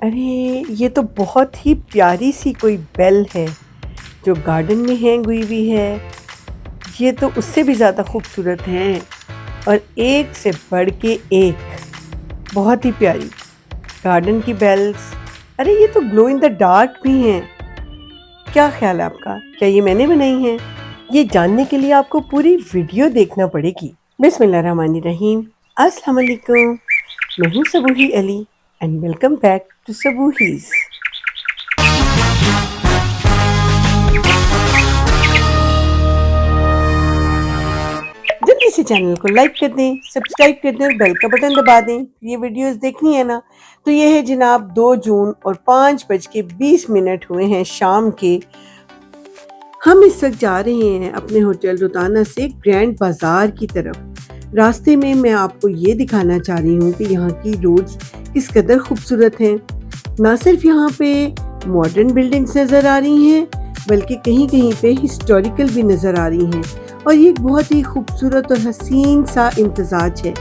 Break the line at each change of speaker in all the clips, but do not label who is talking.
ارے یہ تو بہت ہی پیاری سی کوئی بیل ہے جو گارڈن میں ہینگ ہوئی ہوئی ہے۔ یہ تو اس سے بھی زیادہ خوبصورت ہیں اور ایک سے بڑھ کے ایک، بہت ہی پیاری گارڈن کی بیلز۔ ارے یہ تو گلو ان دا ڈارک بھی ہیں۔ کیا خیال ہے آپ کا؟ کیا یہ میں نے بنائی ہیں؟ یہ جاننے کے لیے آپ کو پوری ویڈیو دیکھنا پڑے گی۔ بسم اللہ الرحمن الرحیم۔ السلام علیکم، میں ہوں صبوحی علی اینڈ ویلکم بیک ٹو صبوحیز۔ جلدی سے چینل کو لائک کر دیں، سبسکرائب کر دیں اور بیل کا بٹن دبا دیں۔ یہ ویڈیوز دیکھنی ہے نا تو یہ ہے جناب 2 جون اور 5:20 ہوئے ہیں شام کے۔ ہم اس وقت جا رہے ہیں اپنے ہوٹل روتانا سے گرینڈ بازار کی طرف۔ راستے میں میں آپ کو یہ دکھانا چاہ رہی ہوں کہ یہاں کی روڈز کس قدر خوبصورت ہیں۔ نہ صرف یہاں پہ ماڈرن بلڈنگز نظر آ رہی ہیں بلکہ کہیں کہیں پہ ہسٹوریکل بھی نظر آ رہی ہیں، اور یہ ایک بہت ہی خوبصورت اور حسین سا امتزاج ہے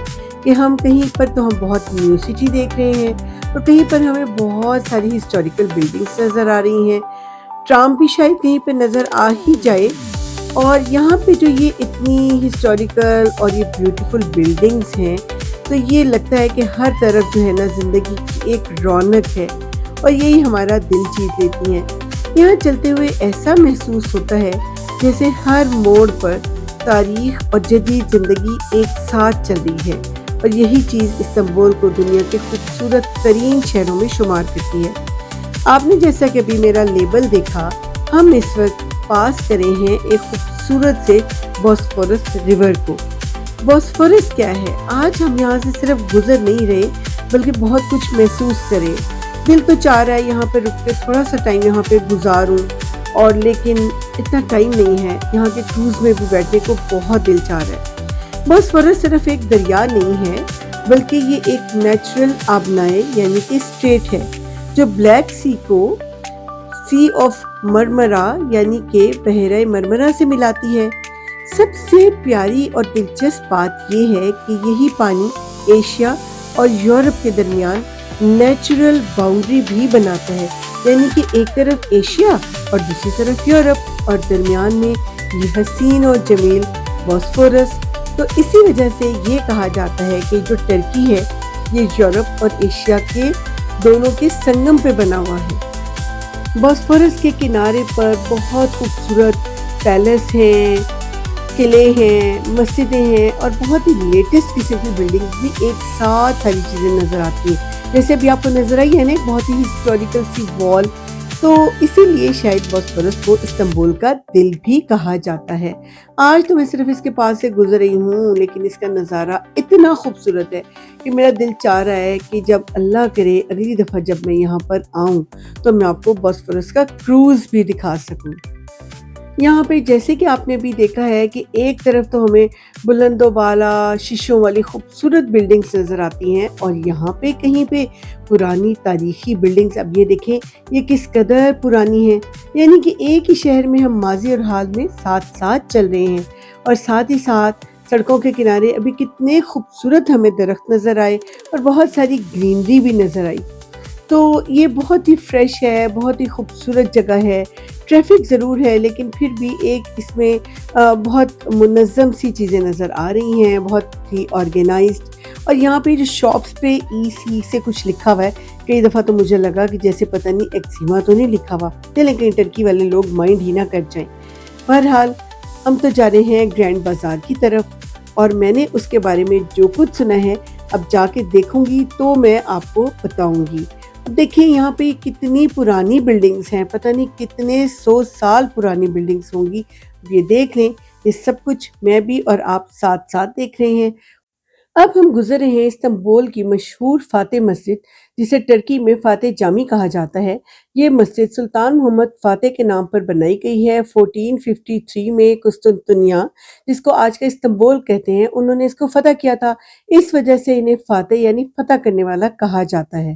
کہ ہم کہیں پر تو ہم بہت نیو سٹی دیکھ رہے ہیں اور کہیں پر ہمیں بہت ساری ہسٹوریکل بلڈنگز نظر آ رہی ہیں۔ ٹرام بھی شاید کہیں پہ نظر آ ہی جائے، اور یہاں پہ جو یہ اتنی ہسٹوریکل اور یہ بیوٹیفل بلڈنگز ہیں تو یہ لگتا ہے کہ ہر طرف جو ہے نا زندگی کی ایک رونق ہے اور یہی ہمارا دل جیت لیتی ہیں۔ یہاں چلتے ہوئے ایسا محسوس ہوتا ہے جیسے ہر موڑ پر تاریخ اور جدید زندگی ایک ساتھ چل رہی ہے، اور یہی چیز استنبول کو دنیا کے خوبصورت ترین شہروں میں شمار کرتی ہے۔ آپ نے جیسا کہ ابھی میرا لیبل دیکھا، ہم اس وقت پاس کرے ہیں ایک خوبصورت سے بوسفورس ریور کو۔ بوسفورس کیا ہے؟ آج ہم یہاں سے صرف گزر نہیں رہے بلکہ بہت کچھ محسوس کرے۔ دل تو چاہ رہا ہے یہاں پہ رک کے تھوڑا سا ٹائم یہاں پہ گزاروں، اور لیکن اتنا ٹائم نہیں ہے۔ یہاں کے کروز میں بھی بیٹھنے کو بہت دل چاہ رہا ہے۔ بوسفورس صرف ایک دریا نہیں ہے بلکہ یہ ایک نیچرل آبنائے یعنی کہ اسٹریٹ ہے جو بلیک سی کو سی آف مرمرا یعنی کہ بحیرہ مرمرا سے ملاتی ہے۔ سب سے پیاری اور دلچسپ بات یہ ہے کہ یہی پانی ایشیا اور یورپ کے درمیان نیچرل باؤنڈری بھی بناتا ہے، یعنی کہ ایک طرف ایشیا اور دوسری طرف یورپ، اور درمیان میں یہ حسین اور جمیل بوسفورس۔ تو اسی وجہ سے یہ کہا جاتا ہے کہ جو ٹرکی ہے یہ یورپ اور ایشیا کے دونوں کے سنگم پہ بنا ہوا ہے۔ بوسفورس کے کنارے پر بہت خوبصورت پیلس ہیں، قلعے ہیں، مسجدیں ہیں اور بہت ہی لیٹسٹ قسم کی بلڈنگز بھی ایک ساتھ ساری چیزیں نظر آتی ہیں۔ جیسے ابھی آپ کو نظر آئی ہے نا ایک بہت ہی ہسٹوریکل سی وال، تو اسی لیے شاید بوسفورس کو استنبول کا دل بھی کہا جاتا ہے۔ آج تو میں صرف اس کے پاس سے گزر رہی ہوں، لیکن اس کا نظارہ اتنا خوبصورت ہے کہ میرا دل چاہ رہا ہے کہ جب اللہ کرے اگلی دفعہ جب میں یہاں پر آؤں تو میں آپ کو بوسفورس کا کروز بھی دکھا سکوں۔ یہاں پہ جیسے کہ آپ نے بھی دیکھا ہے کہ ایک طرف تو ہمیں بلند و بالا شیشوں والی خوبصورت بلڈنگز نظر آتی ہیں، اور یہاں پہ کہیں پہ پرانی تاریخی بلڈنگز۔ اب یہ دیکھیں یہ کس قدر پرانی ہیں، یعنی کہ ایک ہی شہر میں ہم ماضی اور حال میں ساتھ ساتھ چل رہے ہیں، اور ساتھ ہی ساتھ سڑکوں کے کنارے ابھی کتنے خوبصورت ہمیں درخت نظر آئے اور بہت ساری گرینری بھی نظر آئی۔ تو یہ بہت ہی فریش ہے، بہت ہی خوبصورت جگہ ہے۔ ٹریفک ضرور ہے لیکن پھر بھی ایک اس میں بہت منظم سی چیزیں نظر آ رہی ہیں، بہت ہی آرگینائزڈ۔ اور یہاں پہ جو شاپس پہ ای سے کچھ لکھا ہوا ہے، کئی دفعہ تو مجھے لگا کہ جیسے پتہ نہیں ایکزیما تو نہیں لکھا ہوا، چلیں کہیں ٹرکی والے لوگ مائنڈ ہی نہ کر جائیں۔ بہرحال ہم تو جا رہے ہیں گرینڈ بازار کی طرف، اور میں نے اس کے بارے میں جو کچھ سنا ہے اب جا کے دیکھوں گی تو میں آپ کو بتاؤں گی۔ دیکھیں یہاں پہ کتنی پرانی بلڈنگز ہیں، پتہ نہیں کتنے 100 سال پرانی بلڈنگز ہوں گی۔ یہ دیکھ لیں، یہ سب کچھ میں بھی اور آپ ساتھ ساتھ دیکھ رہے ہیں۔ اب ہم گزر رہے ہیں استنبول کی مشہور فاتح مسجد، جسے ٹرکی میں فاتح جامی کہا جاتا ہے۔ یہ مسجد سلطان محمد فاتح کے نام پر بنائی گئی ہے 1453 میں۔ قسطنطنیہ، جس کو آج کا استنبول کہتے ہیں، انہوں نے اس کو فتح کیا تھا، اس وجہ سے انہیں فاتح یعنی فتح کرنے والا کہا جاتا ہے۔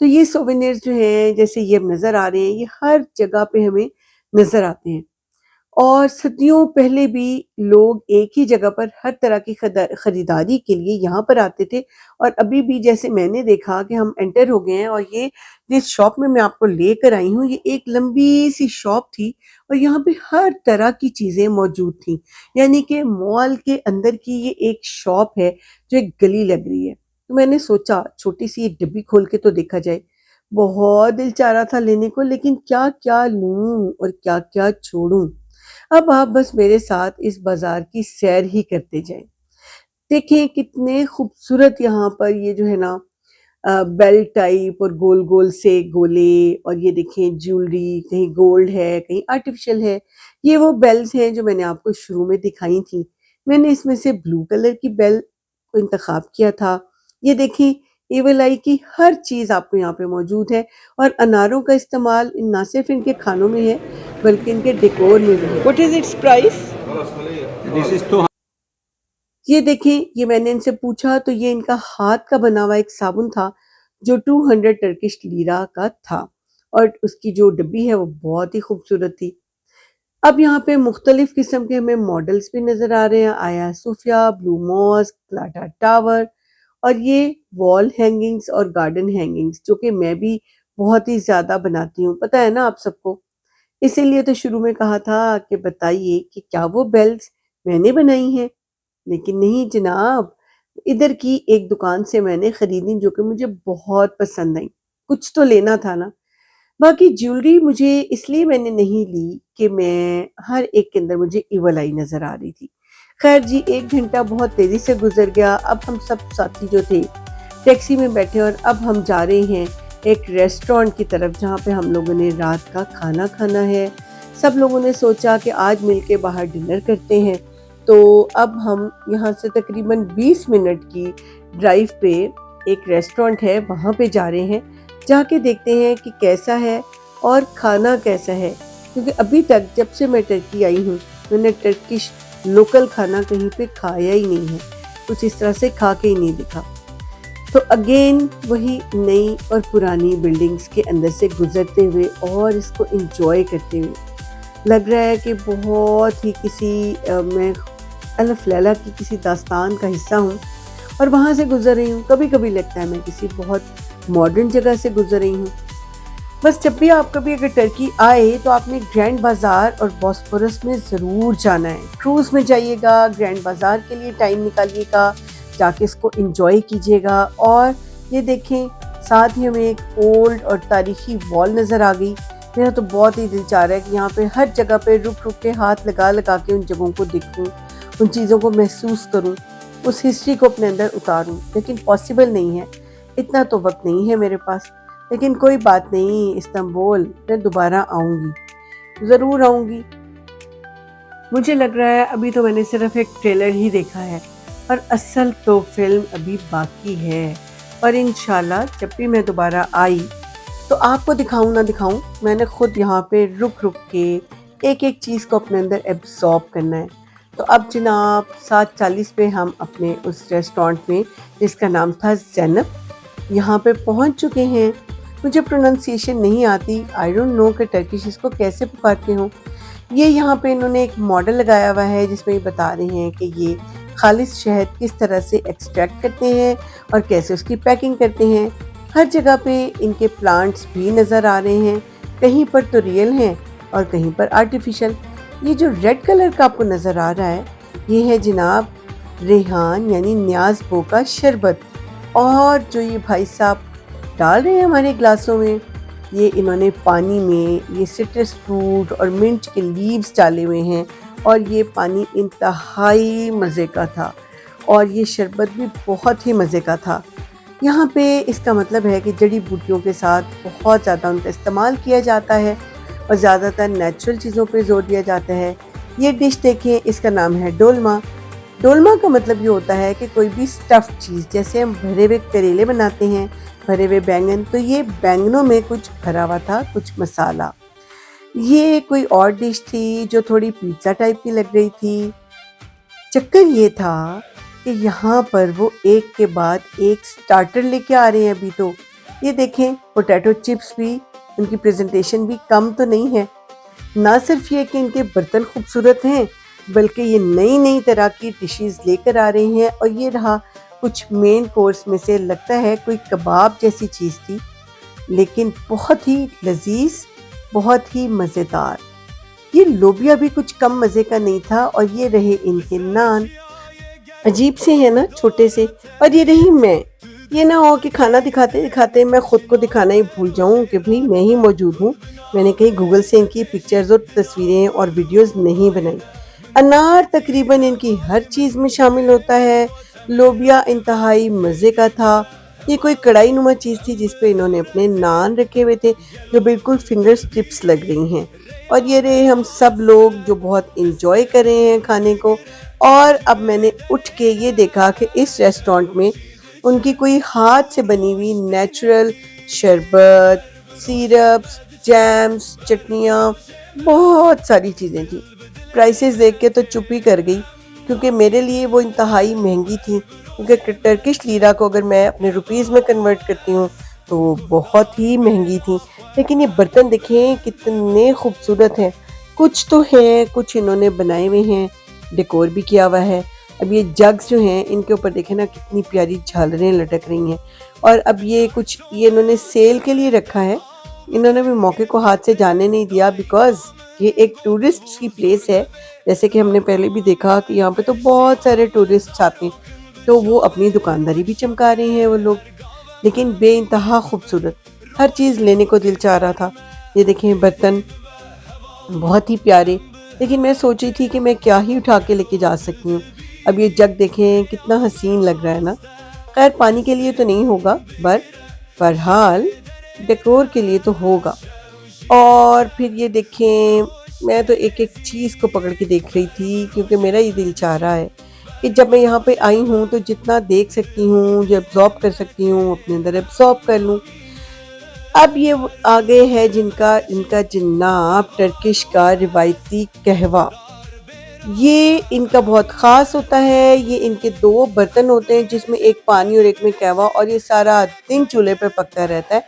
تو یہ سووینئرز جو ہیں جیسے یہ اب نظر آ رہے ہیں، یہ ہر جگہ پہ ہمیں نظر آتے ہیں، اور صدیوں پہلے بھی لوگ ایک ہی جگہ پر ہر طرح کی خریداری کے لیے یہاں پر آتے تھے، اور ابھی بھی جیسے میں نے دیکھا کہ ہم انٹر ہو گئے ہیں، اور یہ جس شاپ میں آپ کو لے کر آئی ہوں یہ ایک لمبی سی شاپ تھی، اور یہاں پہ ہر طرح کی چیزیں موجود تھیں، یعنی کہ مال کے اندر کی یہ ایک شاپ ہے جو ایک گلی لگ رہی ہے۔ تو میں نے سوچا چھوٹی سی ایک ڈبی کھول کے تو دیکھا جائے، بہت دل چاہ رہا تھا لینے کو، لیکن کیا کیا لوں اور کیا کیا چھوڑوں۔ اب آپ بس میرے ساتھ اس بازار کی سیر ہی کرتے جائیں، دیکھیں کتنے خوبصورت یہاں پر یہ جو ہے نا بیل ٹائپ اور گول گول سے گولے، اور یہ دیکھیں جیولری، کہیں گولڈ ہے کہیں آرٹیفیشل ہے۔ یہ وہ بیلز ہیں جو میں نے آپ کو شروع میں دکھائی تھیں، میں نے اس میں سے بلو کلر کی بیل کو انتخاب کیا تھا۔ یہ دیکھیں ایول آئی کی ہر چیز آپ کو یہاں پہ موجود ہے، اور اناروں کا استعمال نہ صرف ان کے کھانوں میں ہے بلکہ ان کے ڈیکور میں بھی ہے۔ What is its price؟
This is 200.
یہ دیکھیں، یہ میں نے ان سے پوچھا تو یہ ان کا ہاتھ کا بنا ہوا ایک صابن تھا جو 200 ٹرکش لیرا کا تھا، اور اس کی جو ڈبی ہے وہ بہت ہی خوبصورت تھی۔ اب یہاں پہ مختلف قسم کے ہمیں ماڈلز بھی نظر آ رہے ہیں، آیا صوفیہ، بلو موسک، کلاٹا ٹاور، اور یہ وال ہینگنگز اور گارڈن ہینگنگز جو کہ میں بھی بہت ہی زیادہ بناتی ہوں، پتہ ہے نا آپ سب کو۔ اسی لیے تو شروع میں کہا تھا کہ بتائیے کہ کیا وہ بیلز میں نے بنائی ہیں، لیکن نہیں جناب، ادھر کی ایک دکان سے میں نے خریدی جو کہ مجھے بہت پسند آئی، کچھ تو لینا تھا نا۔ باقی جیولری مجھے اس لیے میں نے نہیں لی کہ میں ہر ایک کے اندر مجھے ایول آئی نظر آ رہی تھی۔ خیر جی، 1 گھنٹہ بہت تیزی سے گزر گیا۔ اب ہم سب ساتھی جو تھے ٹیکسی میں بیٹھے، اور اب ہم جا رہے ہیں ایک ریسٹورانٹ کی طرف جہاں پہ ہم لوگوں نے رات کا کھانا کھانا ہے۔ سب لوگوں نے سوچا کہ آج مل کے باہر ڈنر کرتے ہیں، تو اب ہم یہاں سے تقریباً 20 منٹ کی ڈرائیو پہ ایک ریسٹورانٹ ہے وہاں پہ جا رہے ہیں، جا کے دیکھتے ہیں کہ کیسا ہے اور کھانا کیسا ہے، کیونکہ ابھی تک جب سے میں ٹرکی آئی ہوں میں نے ٹرکش لوکل کھانا کہیں پہ کھایا ہی نہیں ہے، کچھ اس طرح سے کھا کے ہی نہیں دکھا۔ تو اگین وہی نئی اور پرانی بلڈنگز کے اندر سے گزرتے ہوئے اور اس کو انجوائے کرتے ہوئے لگ رہا ہے کہ بہت ہی کسی میں الف لیلا کی کسی داستان کا حصہ ہوں اور وہاں سے گزر رہی ہوں۔ کبھی کبھی لگتا ہے میں کسی بہت ماڈرن جگہ سے گزر رہی ہوں۔ بس جب بھی آپ کبھی اگر ٹرکی آئے تو آپ نے گرینڈ بازار اور بوسفورس میں ضرور جانا ہے، کروز میں جائیے گا، گرینڈ بازار کے لیے ٹائم نکالیے گا، جا کے اس کو انجوائے کیجیے گا۔ اور یہ دیکھیں ساتھ ہی ہمیں ایک اولڈ اور تاریخی وال نظر آ گئی۔ میرا تو بہت ہی دل چاہ رہا ہے کہ یہاں پہ ہر جگہ پہ رک رک کے ہاتھ لگا لگا کے ان جگہوں کو دیکھوں، ان چیزوں کو محسوس کروں، اس ہسٹری کو اپنے اندر اتاروں، لیکن پاسبل نہیں ہے، اتنا تو وقت نہیں ہے میرے پاس۔ لیکن کوئی بات نہیں، استنبول میں دوبارہ آؤں گی، ضرور آؤں گی۔ مجھے لگ رہا ہے ابھی تو میں نے صرف ایک ٹریلر ہی دیکھا ہے، اور اصل تو فلم ابھی باقی ہے، اور انشاءاللہ جب بھی میں دوبارہ آئی تو آپ کو دکھاؤں نہ دکھاؤں، میں نے خود یہاں پہ رک رک کے ایک ایک چیز کو اپنے اندر ایبزارب کرنا ہے۔ تو اب جناب 7:40 پہ ہم اپنے اس ریسٹورانٹ میں جس کا نام تھا زینب، یہاں پہ پہنچ چکے ہیں۔ مجھے پروننسیشن نہیں آتی، آئی ڈونٹ نو کہ ٹرکش اس کو کیسے پکارتے ہوں۔ یہ یہاں پہ انہوں نے ایک ماڈل لگایا ہوا ہے جس میں یہ بتا رہے ہیں کہ یہ خالص شہد کس طرح سے ایکسٹریکٹ کرتے ہیں اور کیسے اس کی پیکنگ کرتے ہیں۔ ہر جگہ پہ ان کے پلانٹس بھی نظر آ رہے ہیں، کہیں پر تو ریئل ہیں اور کہیں پر آرٹیفیشل۔ یہ جو ریڈ کلر کا آپ کو نظر آ رہا ہے یہ ہے جناب ریحان یعنی نیاز بو کا شربت، اور جو یہ بھائی صاحب ڈال رہے ہیں ہمارے گلاسوں میں، یہ انہوں نے پانی میں یہ سٹرس فروٹ اور منٹ کے لیوز ڈالے ہوئے ہیں، اور یہ پانی انتہائی مزے کا تھا، اور یہ شربت بھی بہت ہی مزے کا تھا۔ یہاں پہ اس کا مطلب ہے کہ جڑی بوٹیوں کے ساتھ بہت زیادہ ان کا استعمال کیا جاتا ہے اور زیادہ تر نیچرل چیزوں پہ زور دیا جاتا ہے۔ یہ ڈش دیکھیں، اس کا نام ہے ڈولما۔ ڈولما کا مطلب یہ ہوتا ہے کہ کوئی بھی سٹف چیز، جیسے ہم بھرے ہوئے کریلے بناتے ہیں، بھرے ہوئے بینگن، تو یہ بینگنوں میں کچھ بھرا ہوا تھا، کچھ مسالہ۔ یہ کوئی اور ڈش تھی جو تھوڑی پیزا ٹائپ کی لگ رہی تھی۔ چکر یہ تھا کہ یہاں پر وہ ایک کے بعد ایک سٹارٹر لے کے آ رہے ہیں ابھی تو، یہ دیکھیں پوٹیٹو چپس بھی، ان کی پریزنٹیشن بھی کم تو نہیں ہے۔ نہ صرف یہ کہ ان کے برتن خوبصورت ہیں، بلکہ یہ نئی نئی طرح کی ڈشز لے کر آ رہے ہیں، اور یہ رہا کچھ مین کورس میں سے، لگتا ہے کوئی کباب جیسی چیز تھی، لیکن بہت ہی لذیذ، بہت ہی مزیدار۔ یہ لوبیا بھی کچھ کم مزے کا نہیں تھا، اور یہ رہے ان کے نان، عجیب سے ہیں نا، چھوٹے سے۔ اور یہ رہی میں، یہ نہ ہو کہ کھانا دکھاتے دکھاتے میں خود کو دکھانا ہی بھول جاؤں کہ بھئی میں ہی موجود ہوں، میں نے کہیں گوگل سے ان کی پکچرز اور تصویریں اور ویڈیوز نہیں بنائی۔ انار تقریباً ان کی ہر چیز میں شامل ہوتا ہے، لوبیا انتہائی مزے کا تھا۔ یہ کوئی کڑھائی نما چیز تھی جس پہ انہوں نے اپنے نان رکھے ہوئے تھے، جو بالکل فنگر سٹرپس لگ رہی ہیں۔ اور یہ رہے ہم سب لوگ جو بہت انجوائے کر رہے ہیں کھانے کو۔ اور اب میں نے اٹھ کے یہ دیکھا کہ اس ریسٹورانٹ میں ان کی کوئی ہاتھ سے بنی ہوئی نیچرل شربت، سیرپس، جیمز، چٹنیاں، بہت ساری چیزیں تھیں۔ پرائسز دیکھ کے تو چپ ہی کر گئی، کیونکہ میرے لیے وہ انتہائی مہنگی تھی، کیونکہ ٹرکش لیرا کو اگر میں اپنے روپیز میں کنورٹ کرتی ہوں تو وہ بہت ہی مہنگی تھی۔ لیکن یہ برتن دیکھیں کتنے خوبصورت ہیں، کچھ تو ہیں، کچھ انہوں نے بنائے ہوئے ہیں، ڈیکور بھی کیا ہوا ہے۔ اب یہ جگز جو ہیں ان کے اوپر دیکھیں نا کتنی پیاری جھالریں لٹک رہی ہیں۔ اور اب یہ کچھ یہ انہوں نے سیل کے لیے رکھا ہے، انہوں نے بھی موقع کو ہاتھ سے جانے نہیں دیا، بیکاز یہ ایک ٹورسٹ کی پلیس ہے۔ جیسے کہ ہم نے پہلے بھی دیکھا کہ یہاں پہ تو بہت سارے ٹورسٹ آتے ہیں، تو وہ اپنی دکانداری بھی چمکا رہے ہیں وہ لوگ، لیکن بے انتہا خوبصورت، ہر چیز لینے کو دل چاہ رہا تھا۔ یہ دیکھیں برتن بہت ہی پیارے، لیکن میں سوچ رہی تھی کہ میں کیا ہی اٹھا کے لے کے جا سکتی ہوں۔ اب یہ جگ دیکھیں کتنا حسین لگ رہا ہے نا، خیر پانی کے لیے تو نہیں ہوگا، بہرحال ڈیکور کے لیے تو ہوگا۔ اور پھر یہ دیکھیں میں تو ایک ایک چیز کو پکڑ کے دیکھ رہی تھی، کیونکہ میرا یہ دل چاہ رہا ہے کہ جب میں یہاں پہ آئی ہوں تو جتنا دیکھ سکتی ہوں، جو ایبزارب کر سکتی ہوں اپنے اندر ایبزارب کر لوں۔ اب یہ آگے ہے ان کا جناب ٹرکش کا روایتی قہوہ، یہ ان کا بہت خاص ہوتا ہے۔ یہ ان کے 2 برتن ہوتے ہیں، جس میں ایک پانی اور ایک میں قہوہ، اور یہ سارا دن چولہے پہ پکتا رہتا ہے۔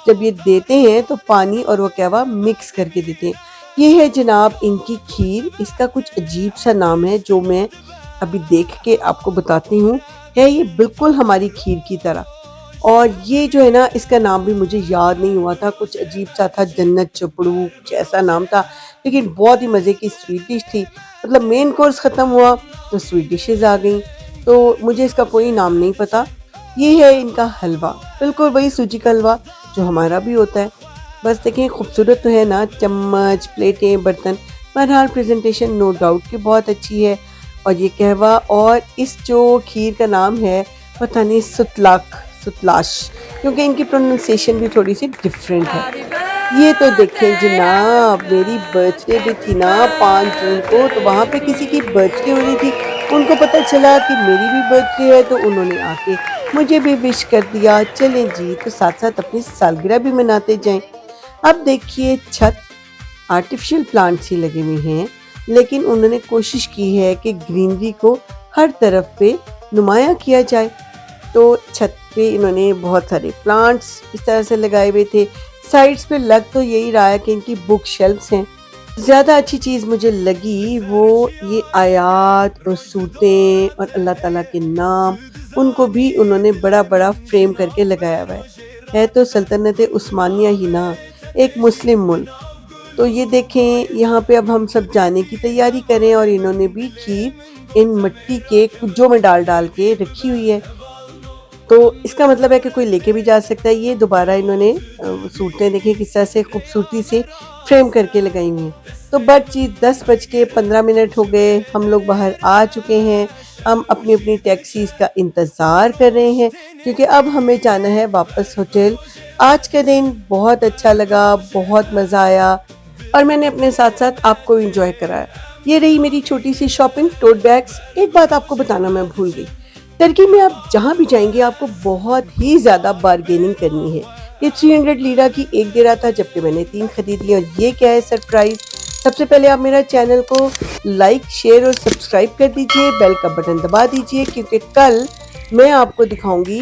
جب یہ دیتے ہیں تو پانی اور وہ قہوہ مکس کر کے دیتے ہیں۔ یہ ہے جناب ان کی کھیر، اس کا کچھ عجیب سا نام ہے جو میں ابھی دیکھ کے آپ کو بتاتی ہوں۔ ہے یہ بالکل ہماری کھیر کی طرح، اور یہ جو ہے نا اس کا نام بھی مجھے یاد نہیں ہوا تھا، کچھ عجیب سا تھا، جنت چپڑو کچھ ایسا نام تھا، لیکن بہت ہی مزے کی سویٹ ڈش تھی۔ مطلب مین کورس ختم ہوا تو سویٹ ڈشز آ گئیں، تو مجھے اس کا کوئی نام نہیں پتا۔ یہ ہے ان کا حلوہ، بالکل وہی سوجی کا حلوہ جو ہمارا بھی ہوتا ہے۔ بس دیکھیں خوبصورت تو ہے نا، چمچ، پلیٹیں، برتن، بہرحال پریزنٹیشن نو ڈاؤٹ کہ بہت اچھی ہے۔ اور یہ قہوہ، اور اس جو کھیر کا نام ہے پتہ نہیں ستلاش، کیونکہ ان کی پروننسیشن بھی تھوڑی سی ڈیفرنٹ ہے۔ یہ تو دیکھیں جناب، میری برتھ ڈے بھی تھی نا 5 جون کو، تو وہاں پہ کسی کی برتھ ڈے ہو رہی تھی، ان کو پتہ چلا کہ میری بھی برتھ ڈے ہے، تو انہوں نے آ کے مجھے بھی وش کر دیا۔ چلیں جی، تو ساتھ ساتھ اپنی سالگرہ بھی مناتے جائیں۔ اب دیکھیے چھت آرٹیفیشل پلانٹس ہی لگے ہوئے ہیں، لیکن انہوں نے کوشش کی ہے کہ گرینری کو ہر طرف پہ نمایاں کیا جائے۔ تو چھت پہ انہوں نے بہت سارے پلانٹس اس طرح سے لگائے ہوئے تھے، سائڈز پہ لگ تو یہی رہا ہے کہ ان کی بک شیلفز ہیں۔ زیادہ اچھی چیز مجھے لگی وہ یہ آیات اور صورتیں اور اللہ تعالیٰ کے نام، ان کو بھی انہوں نے بڑا بڑا فریم کر کے لگایا ہوا ہے تو سلطنت عثمانیہ ہی نا، ایک مسلم ملک۔ تو یہ دیکھیں یہاں پہ اب ہم سب جانے کی تیاری کریں، اور انہوں نے بھی کھیر ان مٹی کے کجوں میں ڈال کے رکھی ہوئی ہے، تو اس کا مطلب ہے کہ کوئی لے کے بھی جا سکتا ہے۔ یہ دوبارہ انہوں نے صورتیں دیکھیں کس طرح سے خوبصورتی سے فریم کر کے لگائی ہوئی ہیں۔ تو بٹ جی 10:15 ہو گئے، ہم لوگ باہر آ چکے ہیں، ہم اپنی اپنی ٹیکسیز کا انتظار کر رہے ہیں، کیونکہ اب ہمیں جانا ہے واپس ہوٹل۔ آج کا دن بہت اچھا لگا، بہت مزہ آیا، اور میں نے اپنے ساتھ ساتھ آپ کو انجوائے کرایا۔ یہ رہی میری چھوٹی سی شاپنگ، ٹوٹ بیگز۔ ایک بات آپ کو بتانا میں بھول گئی، ترکی میں آپ جہاں بھی جائیں گے آپ کو بہت ہی زیادہ بارگیننگ کرنی ہے۔ یہ 300 لیرہ کی ایک دے رہا تھا، جبکہ میں نے 3 خریدی، اور یہ کیا ہے سرپرائز۔ سب سے پہلے آپ میرا چینل کو لائک، شیئر اور سبسکرائب کر دیجئے، بیل کا بٹن دبا دیجئے، کیونکہ کل میں آپ کو دکھاؤں گی